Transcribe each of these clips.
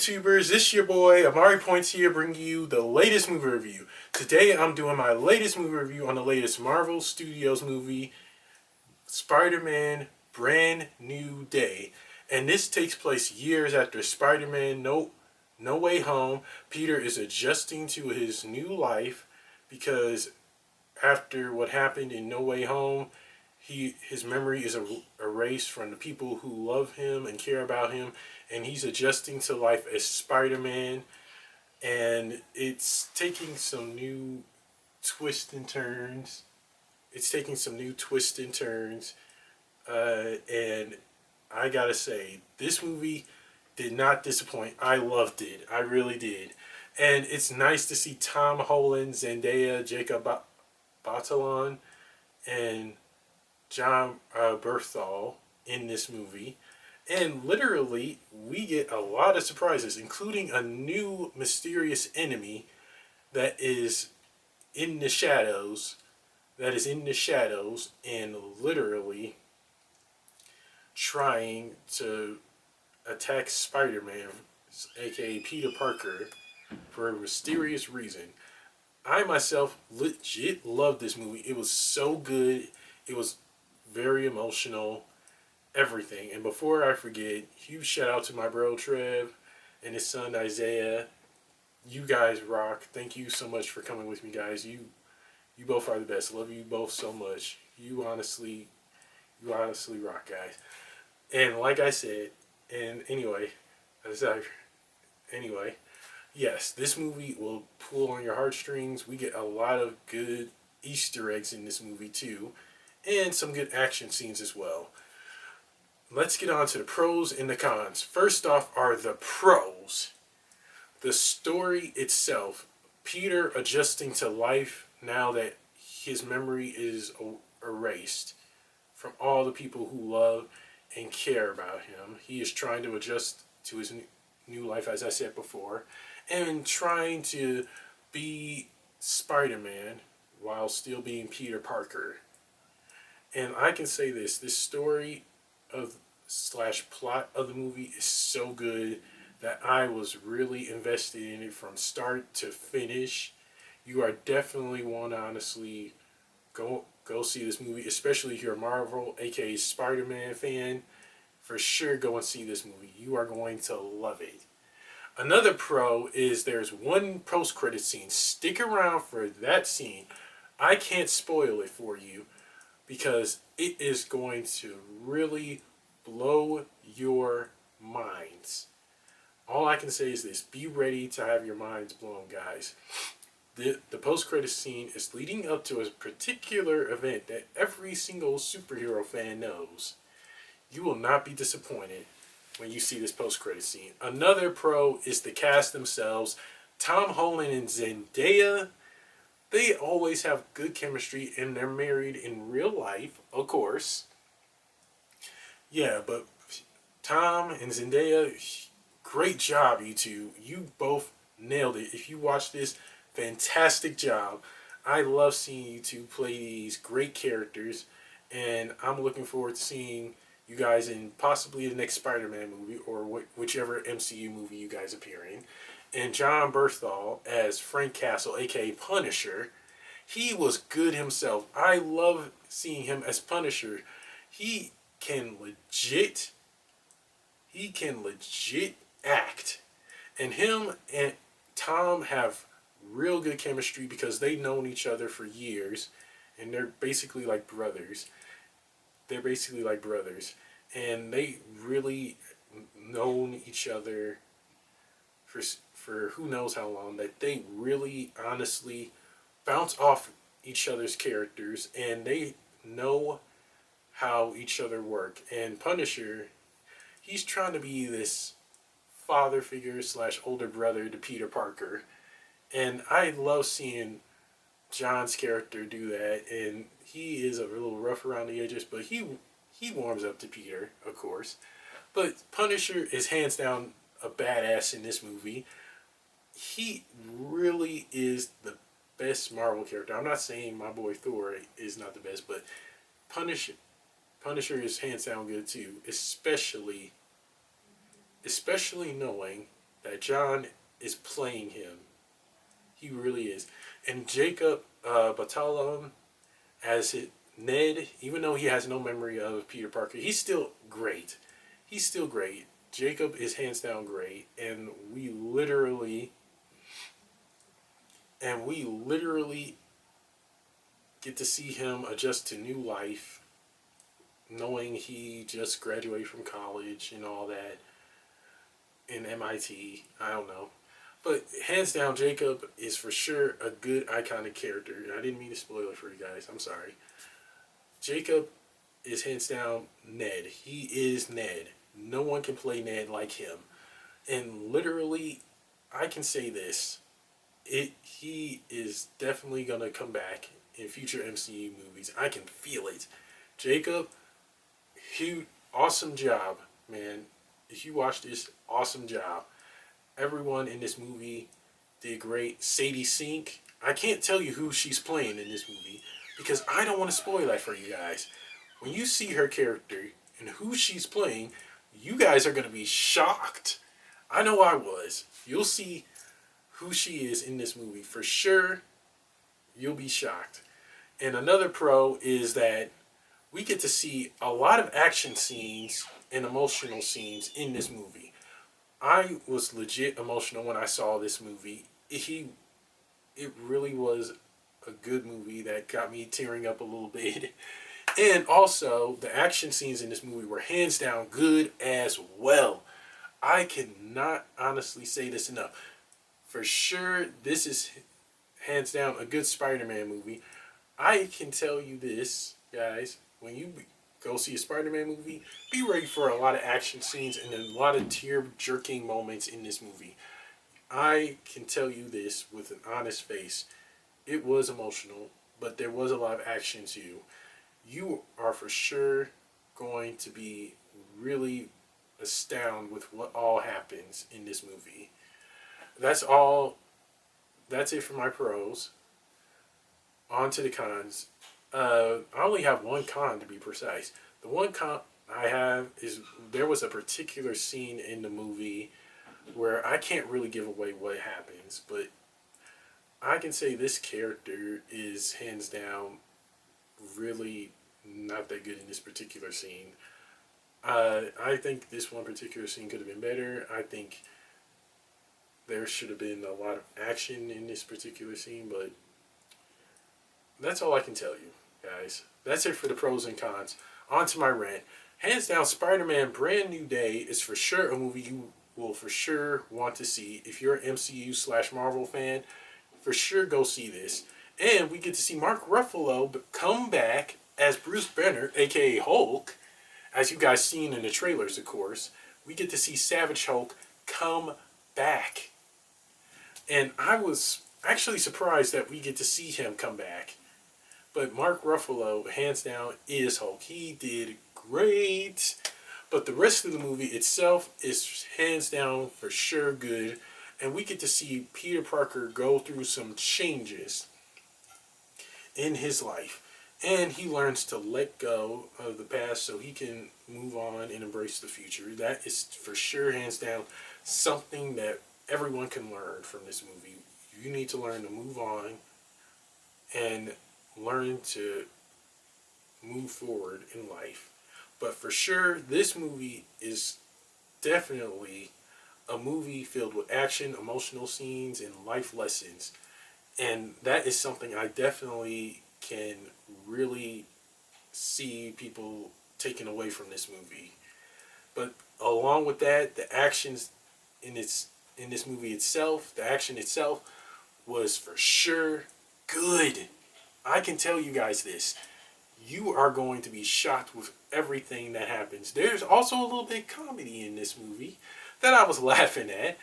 YouTubers? This your boy Amari Points here, bringing you the latest movie review. Today I'm doing my latest movie review on the latest Marvel Studios movie, Spider-Man Brand New Day. And this takes place years after Spider-Man No Way Home. Peter is adjusting to his new life because after what happened in No Way Home, his memory is erased from the people who love him and care about him, and he's adjusting to life as Spider-Man, and it's taking some new twists and turns. And I gotta say, this movie did not disappoint. I loved it. I really did. And it's nice to see Tom Holland, Zendaya, Jacob Batalon, and John Berthal in this movie. And literally, we get a lot of surprises, including a new mysterious enemy that is in the shadows, and literally trying to attack Spider-Man, aka Peter Parker, for a mysterious reason. I myself legit loved this movie. It was so good. It was very emotional, everything. And before I forget, huge shout out to my bro Trev and his son Isaiah. You guys rock. Thank you so much for coming with me, guys. You both are the best. Love you both so much. You honestly rock, guys. And like I said, and anyway, yes, this movie will pull on your heartstrings. We get a lot of good Easter eggs in this movie too, and some good action scenes as well. Let's get on to the pros and the cons. First off are the pros. The story itself. Peter adjusting to life now that his memory is erased from all the people who love and care about him. He is trying to adjust to his new life, as I said before, and trying to be Spider-Man while still being Peter Parker. And I can say this story of slash plot of the movie is so good that I was really invested in it from start to finish. You are definitely want to honestly go see this movie, especially if you're a Marvel, aka Spider-Man fan. For sure, go and see this movie. You are going to love it. Another pro is there's one post-credit scene. Stick around for that scene. I can't spoil it for you because it is going to really blow your minds. All I can say is this: be ready to have your minds blown, guys. The post-credit scene is leading up to a particular event that every single superhero fan knows. You will not be disappointed when you see this post-credit scene. Another pro is the cast themselves. Tom Holland and Zendaya, they always have good chemistry, and they're married in real life, of course. Yeah, but Tom and Zendaya, great job, you two. You both nailed it. If you watch this, fantastic job. I love seeing you two play these great characters, and I'm looking forward to seeing you guys in possibly the next Spider-Man movie or whichever MCU movie you guys appear in. And John Berthal as Frank Castle, aka Punisher, he was good himself. I love seeing him as Punisher. He can legit act. And him and Tom have real good chemistry because they've known each other for years, and they're basically like brothers. And they really known each other for who knows how long, that they really honestly bounce off each other's characters, and they know how each other work. And Punisher, he's trying to be this father figure slash older brother to Peter Parker, and I love seeing John's character do that. And he is a little rough around the edges, but he warms up to Peter, of course. But Punisher is hands down a badass in this movie. He really is the best Marvel character. I'm not saying my boy Thor is not the best, but Punisher is hands down good too. Especially knowing that John is playing him. He really is. And Jacob Batalon as Ned, even though he has no memory of Peter Parker, he's still great. He's still great. Jacob is hands down great, and we literally get to see him adjust to new life, knowing he just graduated from college and all that in MIT. I don't know. But hands down, Jacob is for sure a good iconic character. I didn't mean to spoil it for you guys. I'm sorry. Jacob is hands down Ned. He is Ned. No one can play Ned like him. And literally, I can say this. He is definitely gonna come back in future MCU movies. I can feel it. Jacob, huge, awesome job, man. If you watch this, awesome job. Everyone in this movie did great. Sadie Sink, I can't tell you who she's playing in this movie because I don't want to spoil that for you guys. When you see her character and who she's playing, you guys are going to be shocked. I know I was. You'll see who she is in this movie. For sure, you'll be shocked. And another pro is that we get to see a lot of action scenes and emotional scenes in this movie. I was legit emotional when I saw this movie. It really was a good movie that got me tearing up a little bit. And also, the action scenes in this movie were hands down good as well. I cannot honestly say this enough. For sure, this is hands down a good Spider-Man movie. I can tell you this, guys, when you go see a Spider-Man movie, be ready for a lot of action scenes and a lot of tear-jerking moments in this movie. I can tell you this with an honest face. It was emotional, but there was a lot of action too. You are for sure going to be really astounded with what all happens in this movie. That's all. That's it for my pros. On to the cons. I only have one con to be precise. The one con I have is there was a particular scene in the movie where I can't really give away what happens, but I can say this character is hands down really not that good in this particular scene. I think this one particular scene could have been better. I think there should have been a lot of action in this particular scene, but that's all I can tell you, guys. That's it for the pros and cons. On to my rant. Hands down, Spider-Man Brand New Day is for sure a movie you will for sure want to see. If you're an MCU slash Marvel fan, for sure go see this. And we get to see Mark Ruffalo come back as Bruce Banner, aka Hulk, as you guys seen in the trailers, of course. We get to see Savage Hulk come back. And I was actually surprised that we get to see him come back. But Mark Ruffalo, hands down, is Hulk. He did great. But the rest of the movie itself is hands down for sure good. And we get to see Peter Parker go through some changes in his life. And he learns to let go of the past so he can move on and embrace the future. That is for sure, hands down, something that everyone can learn from this movie. You need to learn to move on and learn to move forward in life. But for sure, this movie is definitely a movie filled with action, emotional scenes, and life lessons. And that is something I definitely can really see people taking away from this movie. But along with that, the actions in this movie itself, the action itself was for sure good. I can tell you guys this. You are going to be shocked with everything that happens. There's also a little bit of comedy in this movie that I was laughing at,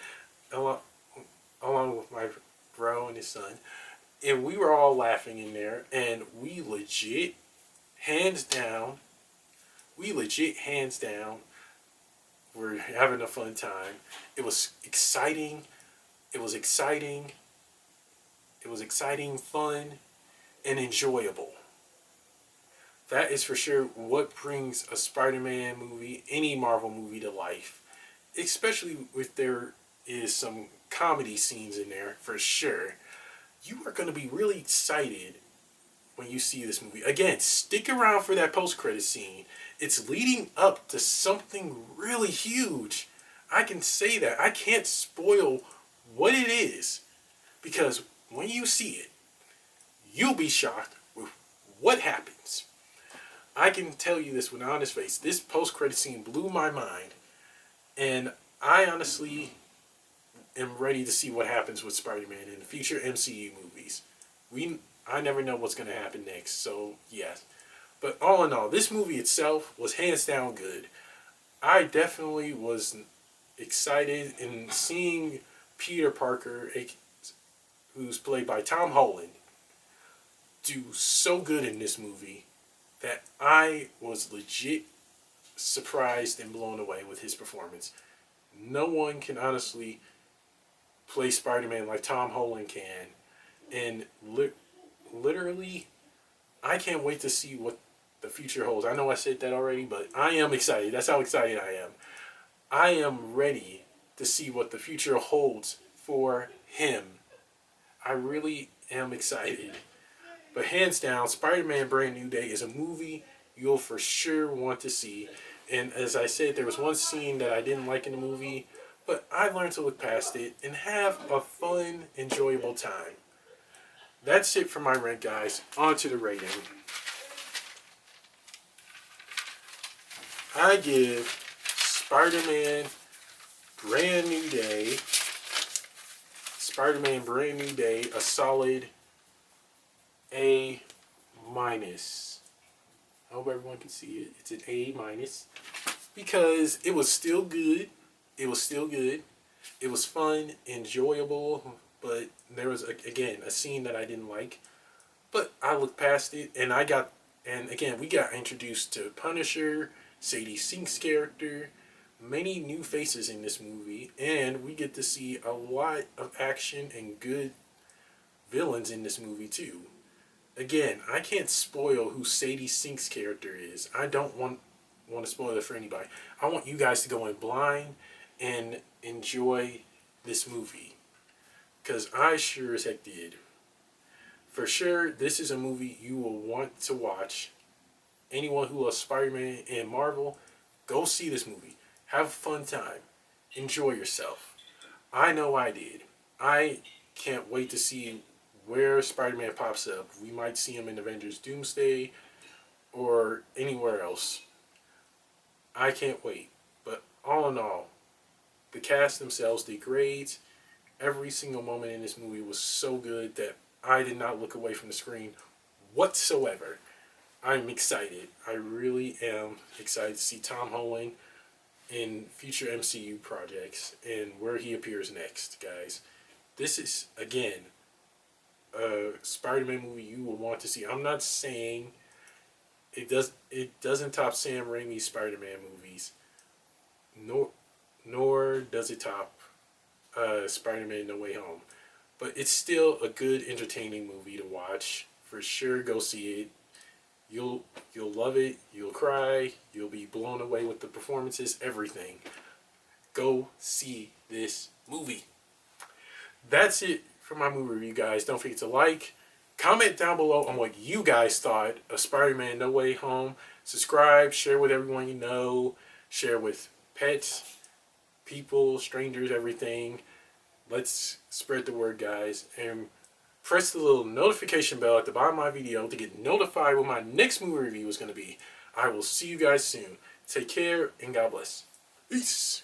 along with my bro and his son. And we were all laughing in there, and hands down, hands down, were having a fun time. It was exciting. It was exciting. It was exciting, fun, and enjoyable. That is for sure what brings a Spider-Man movie, any Marvel movie to life. Especially if they're is some comedy scenes in there for sure. You are going to be really excited when you see this movie. Again, stick around for that post-credit scene. It's leading up to something really huge. I can say that. I can't spoil what it is because when you see it, you'll be shocked with what happens. I can tell you this with an honest face. This post-credit scene blew my mind, and I honestly am ready to see what happens with Spider-Man in the future MCU movies. I never know what's going to happen next, so yes. But all in all, this movie itself was hands down good. I definitely was excited in seeing Peter Parker, who's played by Tom Holland, do so good in this movie that I was legit surprised and blown away with his performance. No one can honestly play Spider-Man like Tom Holland can, and literally, I can't wait to see what the future holds. I know I said that already, but I am excited. That's how excited I am. I am ready to see what the future holds for him. I really am excited. But hands down, Spider-Man Brand New Day is a movie you'll for sure want to see. And as I said, there was one scene that I didn't like in the movie, but I learned to look past it and have a fun, enjoyable time. That's it for my rant, guys. On to the rating. I give Spider-Man Brand New Day, Spider-Man Brand New Day, a solid A minus. I hope everyone can see it. It's an A minus because it was still good. It was still good. It was fun, enjoyable, but there was again a scene that I didn't like. But I looked past it, and we got introduced to Punisher, Sadie Sink's character, many new faces in this movie, and we get to see a lot of action and good villains in this movie too. Again, I can't spoil who Sadie Sink's character is. I don't want to spoil it for anybody. I want you guys to go in blind and enjoy this movie, because I sure as heck did. For sure, this is a movie you will want to watch. Anyone who loves Spider-Man and Marvel, go see this movie. Have a fun time. Enjoy yourself. I know I did. I can't wait to see where Spider-Man pops up. We might see him in Avengers Doomsday or anywhere else. I can't wait. But all in all, the cast themselves did great. Every single moment in this movie was so good that I did not look away from the screen whatsoever. I'm excited. I really am excited to see Tom Holland in future MCU projects and where he appears next, guys. This is, again, a Spider-Man movie you will want to see. I'm not saying it doesn't top Sam Raimi's Spider-Man movies, nor does it top Spider-Man No Way Home. But it's still a good, entertaining movie to watch. For sure, go see it. You'll love it. You'll cry. You'll be blown away with the performances, everything. Go see this movie. That's it for my movie review, guys. Don't forget to like, comment down below on what you guys thought of Spider-Man No Way Home. Subscribe, share with everyone you know, share with pets, people, strangers, everything. Let's spread the word, guys, and press the little notification bell at the bottom of my video to get notified when my next movie review is going to be. I will see you guys soon. Take care, and God bless. Peace.